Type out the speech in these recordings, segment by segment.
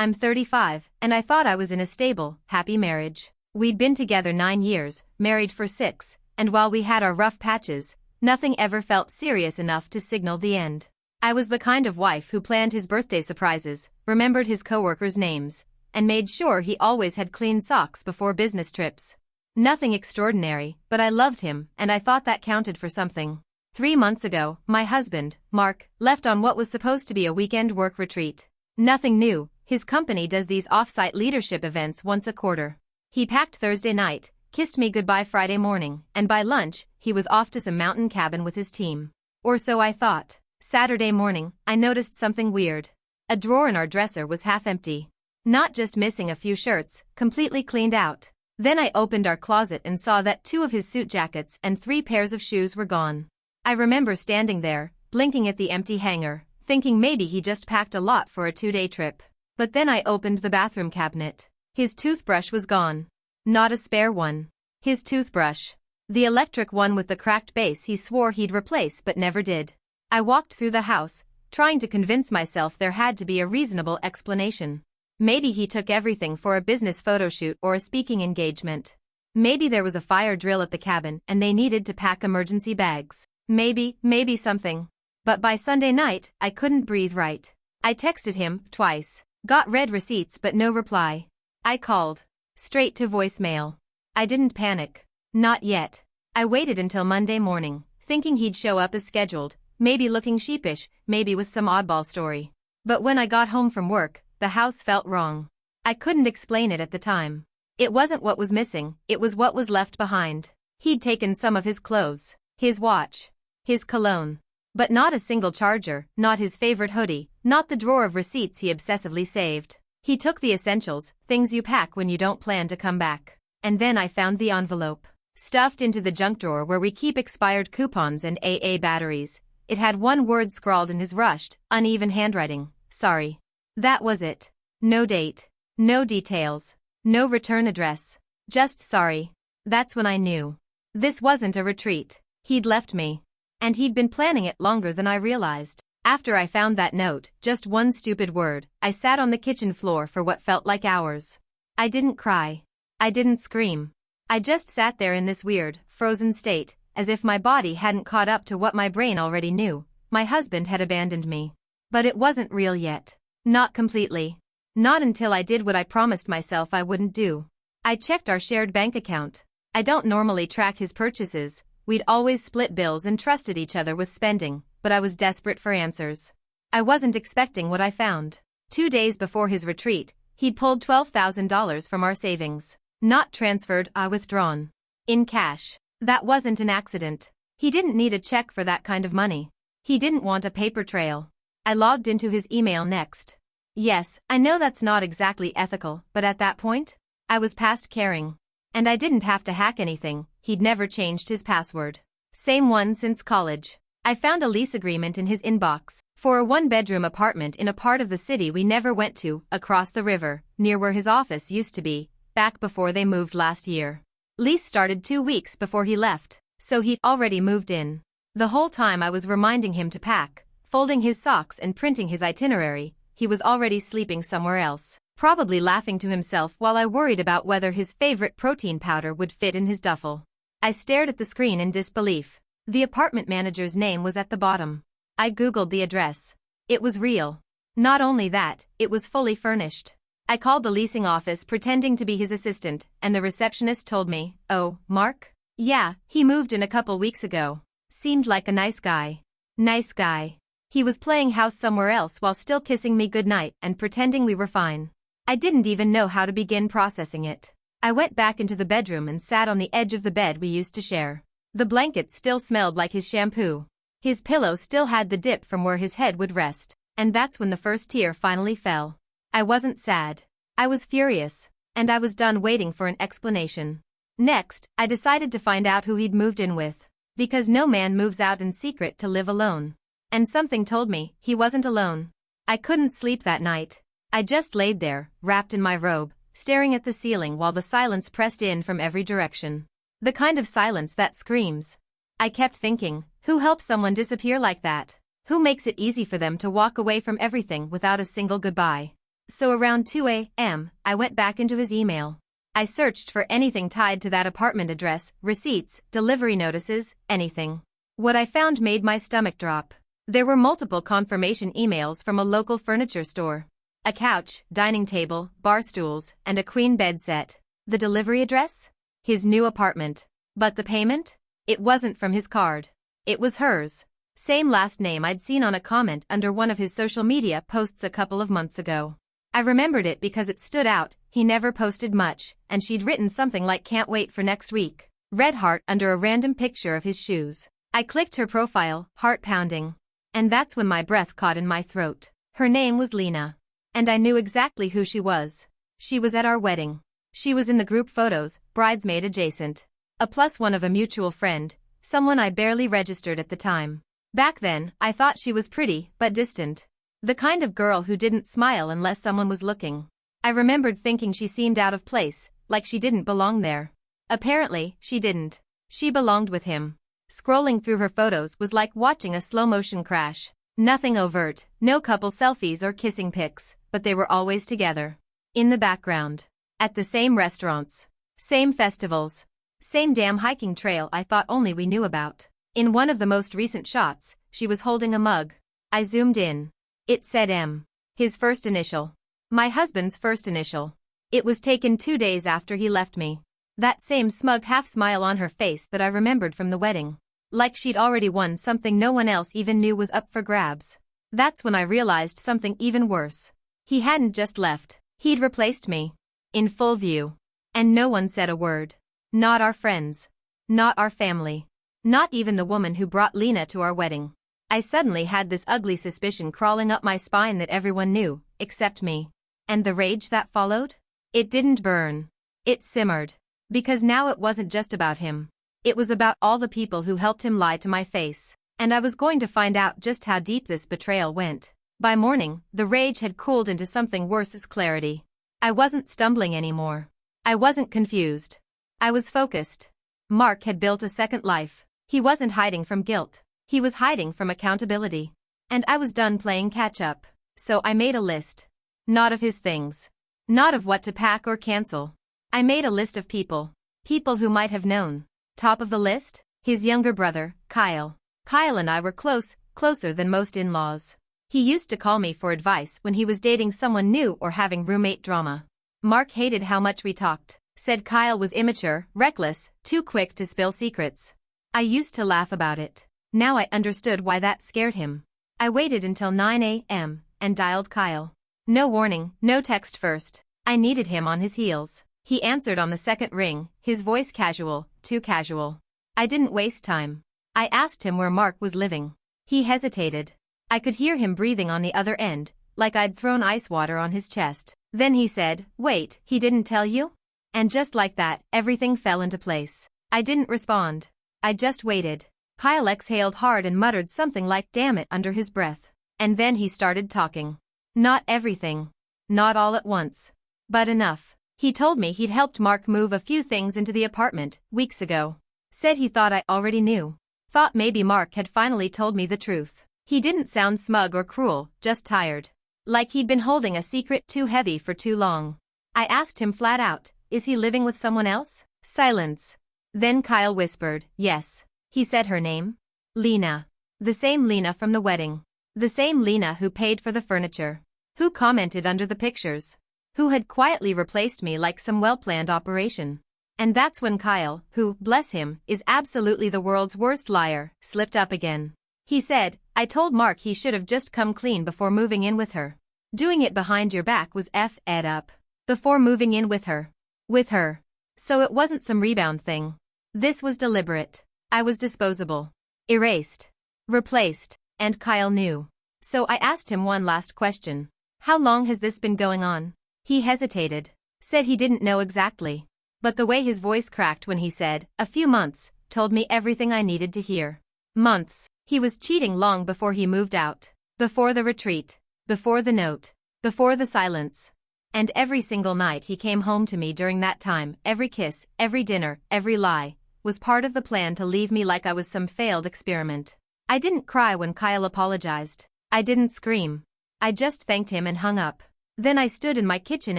I'm 35, and I thought I was in a stable, happy marriage. We'd been together 9 years, married for 6, and while we had our rough patches, nothing ever felt serious enough to signal the end. I was the kind of wife who planned his birthday surprises, remembered his coworkers' names, and made sure he always had clean socks before business trips. Nothing extraordinary, but I loved him, and I thought that counted for something. 3 months ago, my husband, Mark, left on what was supposed to be a weekend work retreat. Nothing new, his company does these off-site leadership events once a quarter. He packed Thursday night, kissed me goodbye Friday morning, and by lunch, he was off to some mountain cabin with his team. Or so I thought. Saturday morning, I noticed something weird. A drawer in our dresser was half empty. Not just missing a few shirts, completely cleaned out. Then I opened our closet and saw that 2 of his suit jackets and 3 pairs of shoes were gone. I remember standing there, blinking at the empty hanger, thinking maybe he just packed a lot for a 2-day trip. But then I opened the bathroom cabinet. His toothbrush was gone. Not a spare one. His toothbrush. The electric one with the cracked base he swore he'd replace but never did. I walked through the house, trying to convince myself there had to be a reasonable explanation. Maybe he took everything for a business photoshoot or a speaking engagement. Maybe there was a fire drill at the cabin and they needed to pack emergency bags. Maybe something. But by Sunday night, I couldn't breathe right. I texted him twice, got read receipts but no reply. I called. Straight to voicemail. I didn't panic. Not yet. I waited until Monday morning, thinking he'd show up as scheduled, maybe looking sheepish, maybe with some oddball story. But when I got home from work, the house felt wrong. I couldn't explain it at the time. It wasn't what was missing, it was what was left behind. He'd taken some of his clothes, his watch, his cologne. But not a single charger, not his favorite hoodie, not the drawer of receipts he obsessively saved. He took the essentials, things you pack when you don't plan to come back. And then I found the envelope. Stuffed into the junk drawer where we keep expired coupons and AA batteries. It had one word scrawled in his rushed, uneven handwriting. Sorry. That was it. No date. No details. No return address. Just sorry. That's when I knew. This wasn't a retreat. He'd left me. And he'd been planning it longer than I realized. After I found that note, just one stupid word, I sat on the kitchen floor for what felt like hours. I didn't cry. I didn't scream. I just sat there in this weird, frozen state, as if my body hadn't caught up to what my brain already knew. My husband had abandoned me. But it wasn't real yet. Not completely. Not until I did what I promised myself I wouldn't do. I checked our shared bank account. I don't normally track his purchases. We'd always split bills and trusted each other with spending, but I was desperate for answers. I wasn't expecting what I found. 2 days before his retreat, he'd pulled $12,000 from our savings. Not transferred, withdrawn. In cash. That wasn't an accident. He didn't need a check for that kind of money. He didn't want a paper trail. I logged into his email next. Yes, I know that's not exactly ethical, but at that point, I was past caring. And I didn't have to hack anything, he'd never changed his password. Same one since college. I found a lease agreement in his inbox, for a 1-bedroom apartment in a part of the city we never went to, across the river, near where his office used to be, back before they moved last year. Lease started 2 weeks before he left, so he'd already moved in. The whole time I was reminding him to pack, folding his socks and printing his itinerary, he was already sleeping somewhere else, probably laughing to himself while I worried about whether his favorite protein powder would fit in his duffel. I stared at the screen in disbelief. The apartment manager's name was at the bottom. I googled the address. It was real. Not only that, it was fully furnished. I called the leasing office pretending to be his assistant, and the receptionist told me, "Oh, Mark? Yeah, he moved in a couple weeks ago. Seemed like a nice guy." Nice guy. He was playing house somewhere else while still kissing me goodnight and pretending we were fine. I didn't even know how to begin processing it. I went back into the bedroom and sat on the edge of the bed we used to share. The blanket still smelled like his shampoo. His pillow still had the dip from where his head would rest, and that's when the first tear finally fell. I wasn't sad. I was furious, and I was done waiting for an explanation. Next, I decided to find out who he'd moved in with, because no man moves out in secret to live alone. And something told me he wasn't alone. I couldn't sleep that night. I just laid there, wrapped in my robe, staring at the ceiling while the silence pressed in from every direction. The kind of silence that screams. I kept thinking, who helps someone disappear like that? Who makes it easy for them to walk away from everything without a single goodbye? So around 2 a.m., I went back into his email. I searched for anything tied to that apartment address, receipts, delivery notices, anything. What I found made my stomach drop. There were multiple confirmation emails from a local furniture store. A couch, dining table, bar stools, and a queen bed set. The delivery address? His new apartment. But the payment? It wasn't from his card. It was hers. Same last name I'd seen on a comment under one of his social media posts a couple of months ago. I remembered it because it stood out. He never posted much, and she'd written something like "can't wait for next week." Red heart under a random picture of his shoes. I clicked her profile, heart pounding. And that's when my breath caught in my throat. Her name was Lena. And I knew exactly who she was. She was at our wedding. She was in the group photos, bridesmaid adjacent. A +1 of a mutual friend, someone I barely registered at the time. Back then, I thought she was pretty, but distant. The kind of girl who didn't smile unless someone was looking. I remembered thinking she seemed out of place, like she didn't belong there. Apparently, she didn't. She belonged with him. Scrolling through her photos was like watching a slow-motion crash. Nothing overt, no couple selfies or kissing pics, but they were always together. In the background. At the same restaurants. Same festivals. Same damn hiking trail I thought only we knew about. In one of the most recent shots, she was holding a mug. I zoomed in. It said M. His first initial. My husband's first initial. It was taken 2 days after he left me. That same smug half-smile on her face that I remembered from the wedding. Like she'd already won something no one else even knew was up for grabs. That's when I realized something even worse. He hadn't just left. He'd replaced me. In full view. And no one said a word. Not our friends. Not our family. Not even the woman who brought Lena to our wedding. I suddenly had this ugly suspicion crawling up my spine that everyone knew, except me. And the rage that followed? It didn't burn. It simmered. Because now it wasn't just about him. It was about all the people who helped him lie to my face. And I was going to find out just how deep this betrayal went. By morning, the rage had cooled into something worse as clarity. I wasn't stumbling anymore. I wasn't confused. I was focused. Mark had built a second life. He wasn't hiding from guilt. He was hiding from accountability. And I was done playing catch-up. So I made a list. Not of his things. Not of what to pack or cancel. I made a list of people. People who might have known. Top of the list? His younger brother, Kyle. Kyle and I were closer than most in-laws. He used to call me for advice when he was dating someone new or having roommate drama. Mark hated how much we talked. Said Kyle was immature, reckless, too quick to spill secrets. I used to laugh about it. Now I understood why that scared him. I waited until 9 a.m. and dialed Kyle. No warning, no text first. I needed him on his heels. He answered on the second ring, his voice casual, too casual. I didn't waste time. I asked him where Mark was living. He hesitated. I could hear him breathing on the other end, like I'd thrown ice water on his chest. Then he said, "Wait, he didn't tell you?" And just like that, everything fell into place. I didn't respond. I just waited. Kyle exhaled hard and muttered something like "damn it" under his breath. And then he started talking. Not everything. Not all at once. But enough. He told me he'd helped Mark move a few things into the apartment, weeks ago. Said he thought I already knew. Thought maybe Mark had finally told me the truth. He didn't sound smug or cruel, just tired. Like he'd been holding a secret too heavy for too long. I asked him flat out, "Is he living with someone else?" Silence. Then Kyle whispered, "Yes." He said her name. Lena. The same Lena from the wedding. The same Lena who paid for the furniture. Who commented under the pictures. Who had quietly replaced me like some well-planned operation. And that's when Kyle, who, bless him, is absolutely the world's worst liar, slipped up again. He said, "I told Mark he should have just come clean before moving in with her. Doing it behind your back was f***ed up. Before moving in with her. With her. So it wasn't some rebound thing. This was deliberate. I was disposable. Erased. Replaced. And Kyle knew. So I asked him one last question. How long has this been going on?" He hesitated. Said he didn't know exactly. But the way his voice cracked when he said, "A few months," told me everything I needed to hear. Months. He was cheating long before he moved out. Before the retreat. Before the note. Before the silence. And every single night he came home to me during that time, every kiss, every dinner, every lie, was part of the plan to leave me like I was some failed experiment. I didn't cry when Kyle apologized. I didn't scream. I just thanked him and hung up. Then I stood in my kitchen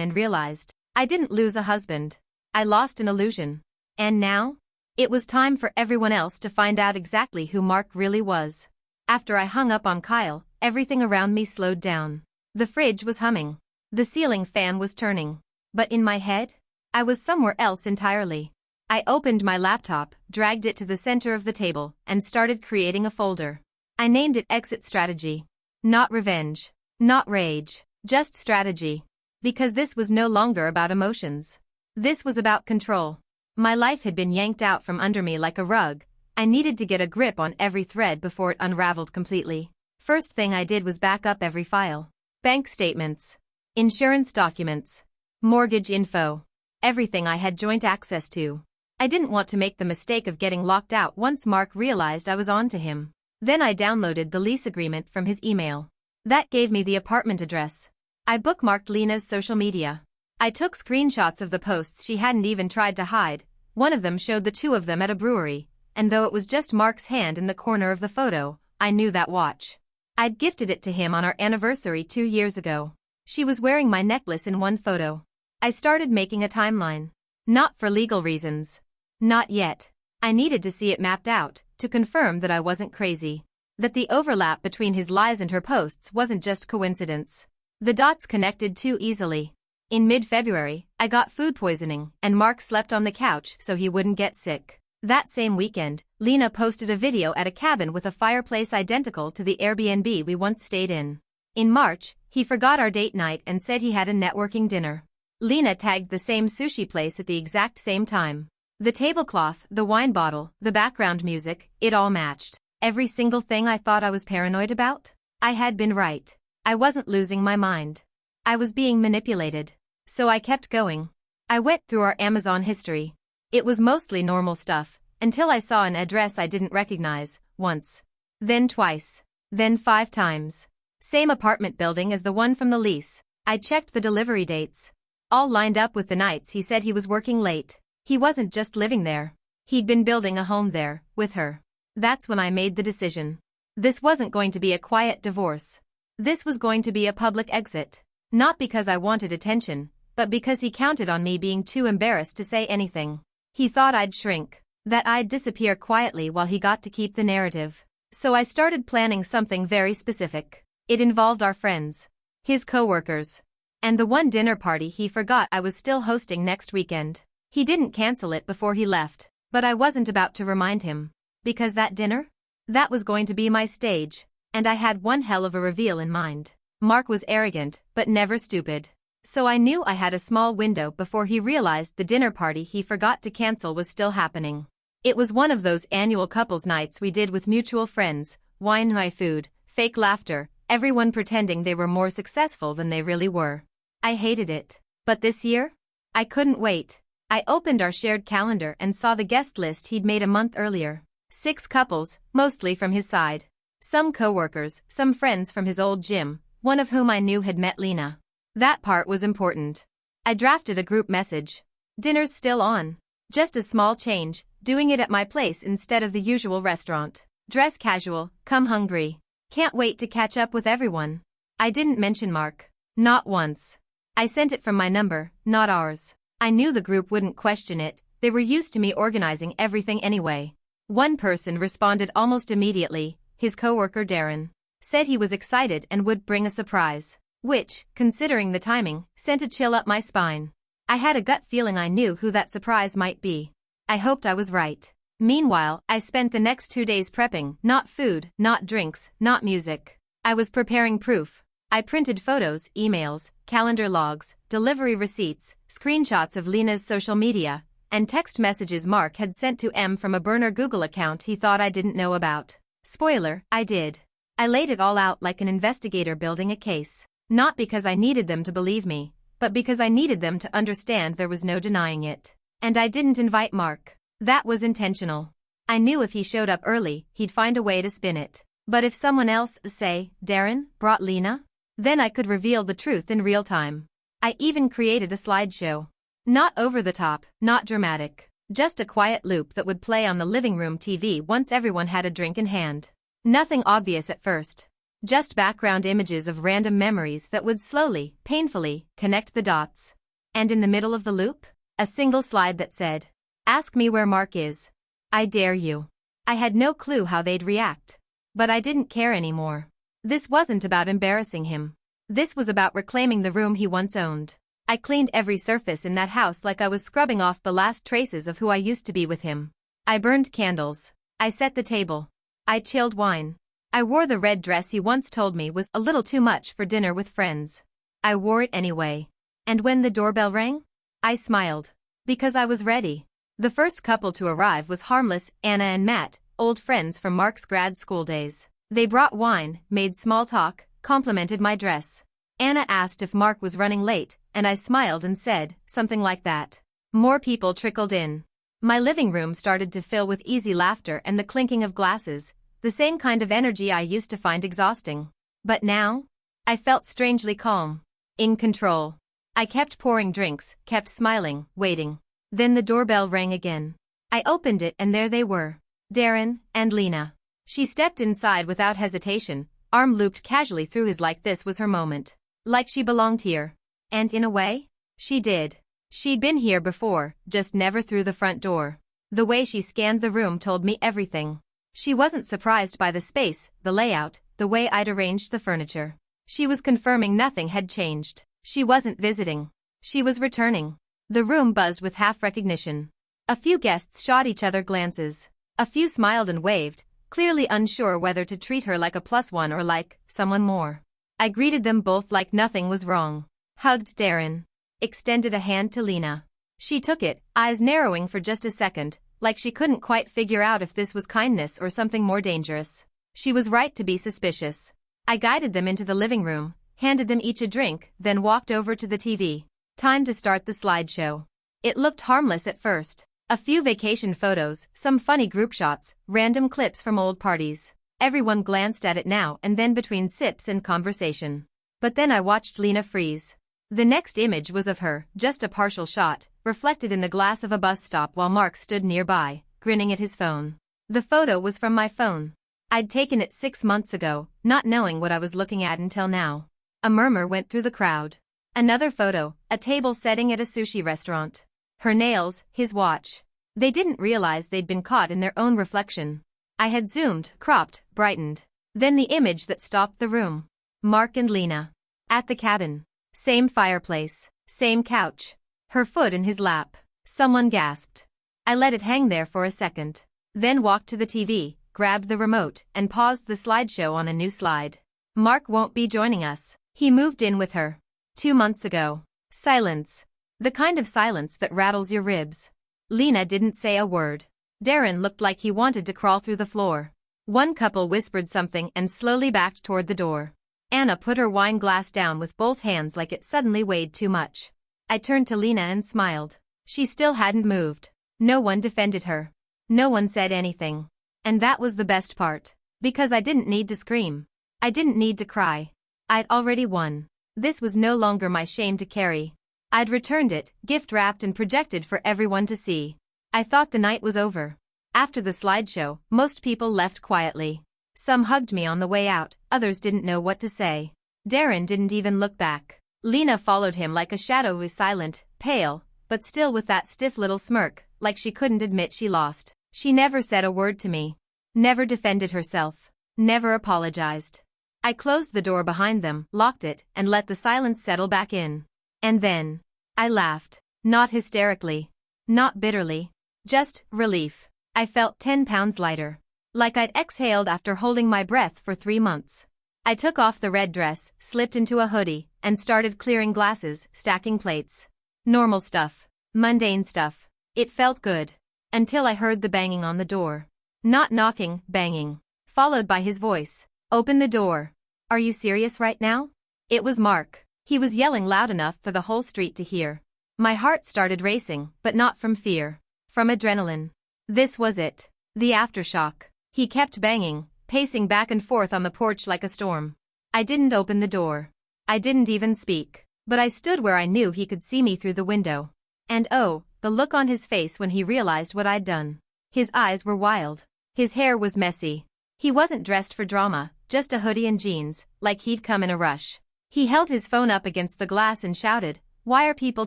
and realized, I didn't lose a husband. I lost an illusion. And now? It was time for everyone else to find out exactly who Mark really was. After I hung up on Kyle, everything around me slowed down. The fridge was humming. The ceiling fan was turning. But in my head, I was somewhere else entirely. I opened my laptop, dragged it to the center of the table, and started creating a folder. I named it Exit Strategy. Not revenge. Not rage. Just strategy. Because this was no longer about emotions. This was about control. My life had been yanked out from under me like a rug. I needed to get a grip on every thread before it unraveled completely. First thing I did was back up every file. Bank statements. Insurance documents. Mortgage info. Everything I had joint access to. I didn't want to make the mistake of getting locked out once Mark realized I was on to him. Then I downloaded the lease agreement from his email. That gave me the apartment address. I bookmarked Lena's social media. I took screenshots of the posts she hadn't even tried to hide. One of them showed the two of them at a brewery, and though it was just Mark's hand in the corner of the photo, I knew that watch. I'd gifted it to him on our anniversary 2 years ago. She was wearing my necklace in one photo. I started making a timeline. Not for legal reasons. Not yet. I needed to see it mapped out, to confirm that I wasn't crazy. That the overlap between his lies and her posts wasn't just coincidence. The dots connected too easily. In mid-February, I got food poisoning, and Mark slept on the couch so he wouldn't get sick. That same weekend, Lena posted a video at a cabin with a fireplace identical to the Airbnb we once stayed in. In March, he forgot our date night and said he had a networking dinner. Lena tagged the same sushi place at the exact same time. The tablecloth, the wine bottle, the background music, it all matched. Every single thing I thought I was paranoid about? I had been right. I wasn't losing my mind. I was being manipulated. So I kept going. I went through our Amazon history. It was mostly normal stuff, until I saw an address I didn't recognize, once. Then twice. Then 5 times. Same apartment building as the one from the lease. I checked the delivery dates. All lined up with the nights he said he was working late. He wasn't just living there. He'd been building a home there, with her. That's when I made the decision. This wasn't going to be a quiet divorce. This was going to be a public exit. Not because I wanted attention, but because he counted on me being too embarrassed to say anything. He thought I'd shrink, that I'd disappear quietly while he got to keep the narrative. So I started planning something very specific. It involved our friends, his coworkers, and the one dinner party he forgot I was still hosting next weekend. He didn't cancel it before he left, but I wasn't about to remind him. Because that dinner? That was going to be my stage, and I had one hell of a reveal in mind. Mark was arrogant, but never stupid. So I knew I had a small window before he realized the dinner party he forgot to cancel was still happening. It was one of those annual couples nights we did with mutual friends, wine, high food, fake laughter, everyone pretending they were more successful than they really were. I hated it. But this year? I couldn't wait. I opened our shared calendar and saw the guest list he'd made a month earlier. 6 couples, mostly from his side. Some coworkers, some friends from his old gym, one of whom I knew had met Lena. That part was important. I drafted a group message. Dinner's still on. Just a small change, doing it at my place instead of the usual restaurant. Dress casual, come hungry. Can't wait to catch up with everyone. I didn't mention Mark. Not once. I sent it from my number, not ours. I knew the group wouldn't question it, they were used to me organizing everything anyway. One person responded almost immediately, his coworker Darren. Said he was excited and would bring a surprise. Which, considering the timing, sent a chill up my spine. I had a gut feeling I knew who that surprise might be. I hoped I was right. Meanwhile, I spent the next 2 days prepping, not food, not drinks, not music. I was preparing proof. I printed photos, emails, calendar logs, delivery receipts, screenshots of Lena's social media, and text messages Mark had sent to M from a burner Google account he thought I didn't know about. Spoiler, I did. I laid it all out like an investigator building a case. Not because I needed them to believe me, but because I needed them to understand there was no denying it. And I didn't invite Mark. That was intentional. I knew if he showed up early, he'd find a way to spin it. But if someone else, say, Darren, brought Lena, then I could reveal the truth in real time. I even created a slideshow. Not over the top, not dramatic. Just a quiet loop that would play on the living room TV once everyone had a drink in hand. Nothing obvious at first. Just background images of random memories that would slowly, painfully, connect the dots. And in the middle of the loop, a single slide that said, "Ask me where Mark is. I dare you." I had no clue how they'd react. But I didn't care anymore. This wasn't about embarrassing him. This was about reclaiming the room he once owned. I cleaned every surface in that house like I was scrubbing off the last traces of who I used to be with him. I burned candles. I set the table. I chilled wine. I wore the red dress he once told me was a little too much for dinner with friends. I wore it anyway. And when the doorbell rang, I smiled. Because I was ready. The first couple to arrive was harmless Anna and Matt, old friends from Mark's grad school days. They brought wine, made small talk, complimented my dress. Anna asked if Mark was running late, and I smiled and said something like that. More people trickled in. My living room started to fill with easy laughter and the clinking of glasses, the same kind of energy I used to find exhausting. But now, I felt strangely calm. In control. I kept pouring drinks, kept smiling, waiting. Then the doorbell rang again. I opened it and there they were. Darren and Lena. She stepped inside without hesitation, arm looped casually through his like this was her moment. Like she belonged here. And in a way, she did. She'd been here before, just never through the front door. The way she scanned the room told me everything. She wasn't surprised by the space, the layout, the way I'd arranged the furniture. She was confirming nothing had changed. She wasn't visiting. She was returning. The room buzzed with half recognition. A few guests shot each other glances. A few smiled and waved, clearly unsure whether to treat her like a +1 or like someone more. I greeted them both like nothing was wrong. Hugged Darren. Extended a hand to Lena. She took it, eyes narrowing for just a second, like she couldn't quite figure out if this was kindness or something more dangerous. She was right to be suspicious. I guided them into the living room, handed them each a drink, then walked over to the TV. Time to start the slideshow. It looked harmless at first. A few vacation photos, some funny group shots, random clips from old parties. Everyone glanced at it now and then between sips and conversation. But then I watched Lena freeze. The next image was of her, just a partial shot, reflected in the glass of a bus stop while Mark stood nearby, grinning at his phone. The photo was from my phone. I'd taken it 6 months ago, not knowing what I was looking at until now. A murmur went through the crowd. Another photo, a table setting at a sushi restaurant. Her nails, his watch. They didn't realize they'd been caught in their own reflection. I had zoomed, cropped, brightened. Then the image that stopped the room. Mark and Lena. At the cabin. Same fireplace. Same couch. Her foot in his lap. Someone gasped. I let it hang there for a second. Then walked to the TV, grabbed the remote, and paused the slideshow on a new slide. Mark won't be joining us. He moved in with her. 2 months ago. Silence. The kind of silence that rattles your ribs. Lena didn't say a word. Darren looked like he wanted to crawl through the floor. One couple whispered something and slowly backed toward the door. Anna put her wine glass down with both hands like it suddenly weighed too much. I turned to Lena and smiled. She still hadn't moved. No one defended her. No one said anything. And that was the best part. Because I didn't need to scream. I didn't need to cry. I'd already won. This was no longer my shame to carry. I'd returned it, gift-wrapped and projected for everyone to see. I thought the night was over. After the slideshow, most people left quietly. Some hugged me on the way out, others didn't know what to say. Darren didn't even look back. Lena followed him like a shadow, was silent, pale, but still with that stiff little smirk, like she couldn't admit she lost. She never said a word to me. Never defended herself. Never apologized. I closed the door behind them, locked it, and let the silence settle back in. And then, I laughed. Not hysterically. Not bitterly. Just relief. I felt 10 pounds lighter. Like I'd exhaled after holding my breath for 3 months. I took off the red dress, slipped into a hoodie, and started clearing glasses, stacking plates. Normal stuff. Mundane stuff. It felt good. Until I heard the banging on the door. Not knocking, banging. Followed by his voice. Open the door. Are you serious right now? It was Mark. He was yelling loud enough for the whole street to hear. My heart started racing, but not from fear. From adrenaline. This was it. The aftershock. He kept banging, pacing back and forth on the porch like a storm. I didn't open the door. I didn't even speak. But I stood where I knew he could see me through the window. And oh, the look on his face when he realized what I'd done. His eyes were wild. His hair was messy. He wasn't dressed for drama, just a hoodie and jeans, like he'd come in a rush. He held his phone up against the glass and shouted, "Why are people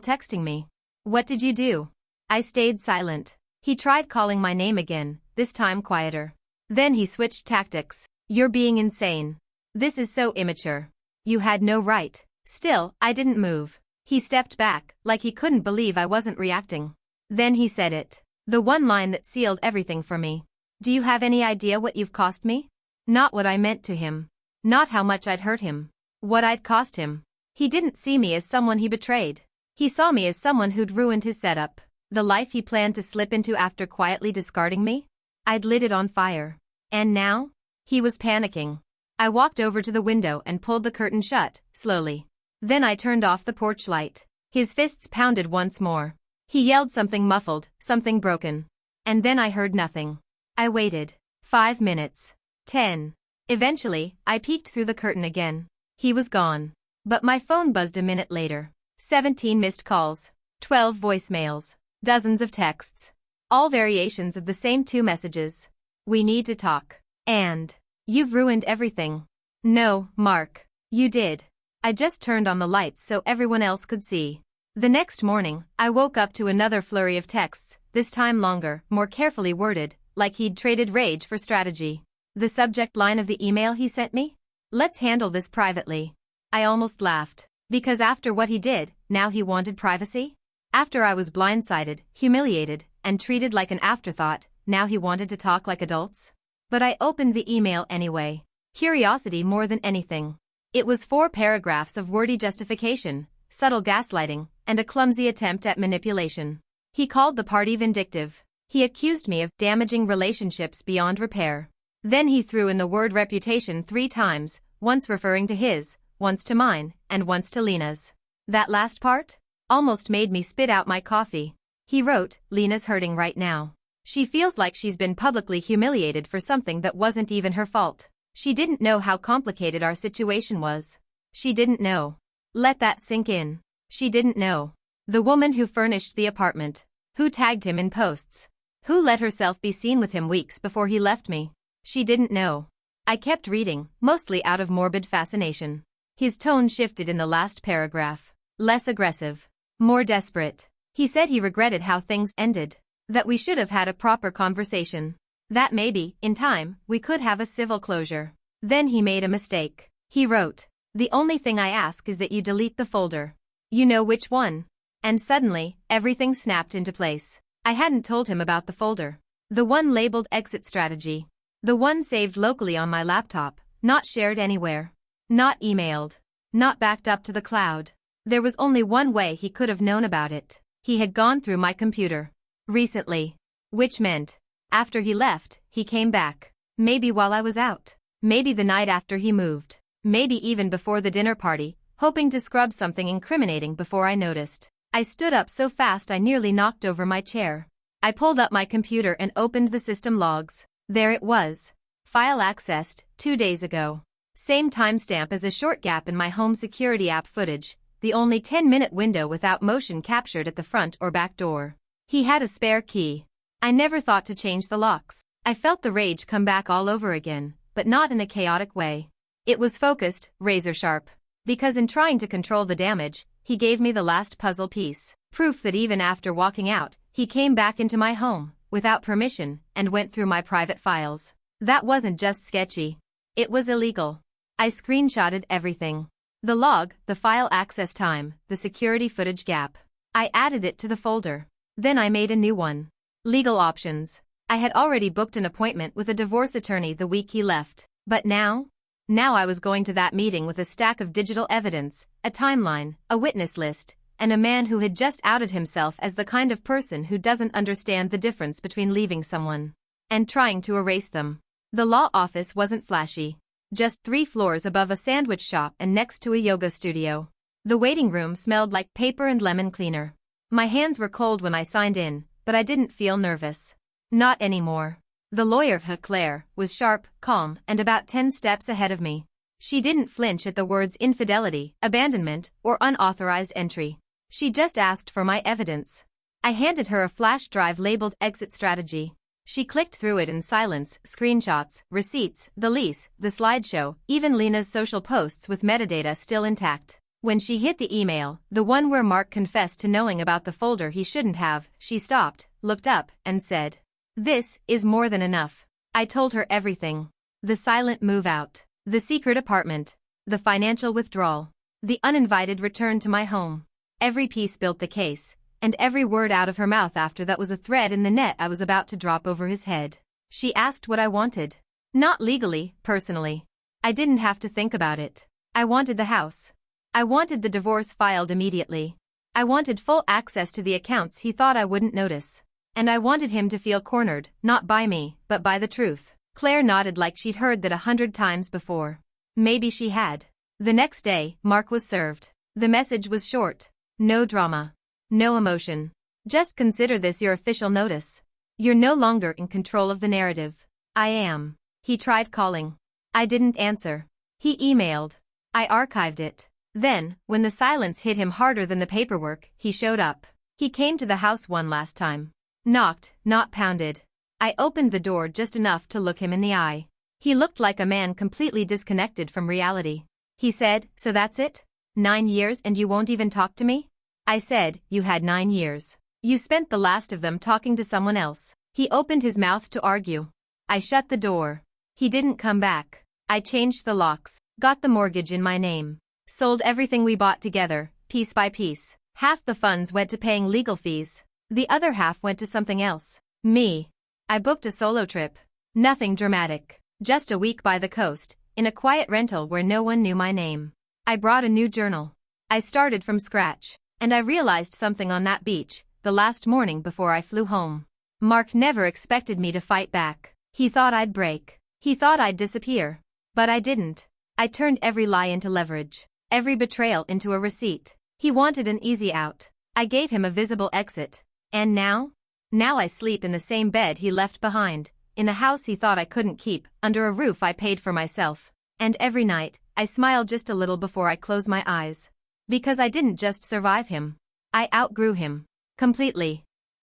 texting me? What did you do?" I stayed silent. He tried calling my name again, this time quieter. Then he switched tactics. "You're being insane. This is so immature. You had no right." Still, I didn't move. He stepped back, like he couldn't believe I wasn't reacting. Then he said it. The one line that sealed everything for me. "Do you have any idea what you've cost me?" Not what I meant to him. Not how much I'd hurt him. What I'd cost him. He didn't see me as someone he betrayed. He saw me as someone who'd ruined his setup. The life he planned to slip into after quietly discarding me? I'd lit it on fire. And now? He was panicking. I walked over to the window and pulled the curtain shut, slowly. Then I turned off the porch light. His fists pounded once more. He yelled something muffled, something broken. And then I heard nothing. I waited. 5 minutes. 10. Eventually, I peeked through the curtain again. He was gone. But my phone buzzed a minute later. 17 missed calls. 12 voicemails. Dozens of texts. All variations of the same 2 messages. "We need to talk." And, "You've ruined everything." No, Mark. You did. I just turned on the lights so everyone else could see. The next morning, I woke up to another flurry of texts, this time longer, more carefully worded, like he'd traded rage for strategy. The subject line of the email he sent me? "Let's handle this privately." I almost laughed. Because after what he did, now he wanted privacy? After I was blindsided, humiliated, and treated like an afterthought, now he wanted to talk like adults? But I opened the email anyway. Curiosity more than anything. It was 4 paragraphs of wordy justification, subtle gaslighting, and a clumsy attempt at manipulation. He called the party vindictive. He accused me of damaging relationships beyond repair. Then he threw in the word reputation 3 times, once referring to his, once to mine, and once to Lena's. That last part? Almost made me spit out my coffee. He wrote, "Lena's hurting right now. She feels like she's been publicly humiliated for something that wasn't even her fault. She didn't know how complicated our situation was. She didn't know." Let that sink in. She didn't know. The woman who furnished the apartment. Who tagged him in posts. Who let herself be seen with him weeks before he left me. She didn't know. I kept reading, mostly out of morbid fascination. His tone shifted in the last paragraph. Less aggressive. More desperate. He said he regretted how things ended. That we should have had a proper conversation. That maybe, in time, we could have a civil closure. Then he made a mistake. He wrote, "The only thing I ask is that you delete the folder. You know which one." And suddenly, everything snapped into place. I hadn't told him about the folder. The one labeled exit strategy. The one saved locally on my laptop, not shared anywhere. Not emailed. Not backed up to the cloud. There was only one way he could have known about it. He had gone through my computer. Recently. Which meant, after he left, he came back. Maybe while I was out. Maybe the night after he moved. Maybe even before the dinner party, hoping to scrub something incriminating before I noticed. I stood up so fast I nearly knocked over my chair. I pulled up my computer and opened the system logs. There it was. File accessed, 2 days ago. Same timestamp as a short gap in my home security app footage, the only 10-minute window without motion captured at the front or back door. He had a spare key. I never thought to change the locks. I felt the rage come back all over again, but not in a chaotic way. It was focused, razor sharp. Because in trying to control the damage, he gave me the last puzzle piece. Proof that even after walking out, he came back into my home, without permission, and went through my private files. That wasn't just sketchy. It was illegal. I screenshotted everything. The log, the file access time, the security footage gap. I added it to the folder. Then I made a new one. Legal options. I had already booked an appointment with a divorce attorney the week he left. But now? Now I was going to that meeting with a stack of digital evidence, a timeline, a witness list, and a man who had just outed himself as the kind of person who doesn't understand the difference between leaving someone and trying to erase them. The law office wasn't flashy. Just 3 floors above a sandwich shop and next to a yoga studio. The waiting room smelled like paper and lemon cleaner. My hands were cold when I signed in, but I didn't feel nervous. Not anymore. The lawyer, Claire, was sharp, calm, and about 10 steps ahead of me. She didn't flinch at the words infidelity, abandonment, or unauthorized entry. She just asked for my evidence. I handed her a flash drive labeled exit strategy. She clicked through it in silence, screenshots, receipts, the lease, the slideshow, even Lena's social posts with metadata still intact. When she hit the email, the one where Mark confessed to knowing about the folder he shouldn't have, she stopped, looked up, and said, "This is more than enough." I told her everything. The silent move out, the secret apartment, the financial withdrawal, the uninvited return to my home. Every piece built the case, and every word out of her mouth after that was a thread in the net I was about to drop over his head. She asked what I wanted. Not legally, personally. I didn't have to think about it. I wanted the house. I wanted the divorce filed immediately. I wanted full access to the accounts he thought I wouldn't notice. And I wanted him to feel cornered, not by me, but by the truth. Claire nodded like she'd heard that 100 times before. Maybe she had. The next day, Mark was served. The message was short. No drama. No emotion. Just consider this your official notice. You're no longer in control of the narrative. I am. He tried calling. I didn't answer. He emailed. I archived it. Then, when the silence hit him harder than the paperwork, he showed up. He came to the house one last time. Knocked, not pounded. I opened the door just enough to look him in the eye. He looked like a man completely disconnected from reality. He said, "So that's it? 9 years and you won't even talk to me?" I said, "You had 9 years. You spent the last of them talking to someone else." He opened his mouth to argue. I shut the door. He didn't come back. I changed the locks, got the mortgage in my name, sold everything we bought together, piece by piece. Half the funds went to paying legal fees. The other half went to something else. Me. I booked a solo trip. Nothing dramatic. Just a week by the coast, in a quiet rental where no one knew my name. I brought a new journal. I started from scratch. And I realized something on that beach, the last morning before I flew home. Mark never expected me to fight back. He thought I'd break. He thought I'd disappear. But I didn't. I turned every lie into leverage. Every betrayal into a receipt. He wanted an easy out. I gave him a visible exit. And now? Now I sleep in the same bed he left behind, in a house he thought I couldn't keep, under a roof I paid for myself. And every night, I smile just a little before I close my eyes. Because I didn't just survive him. I outgrew him. Completely.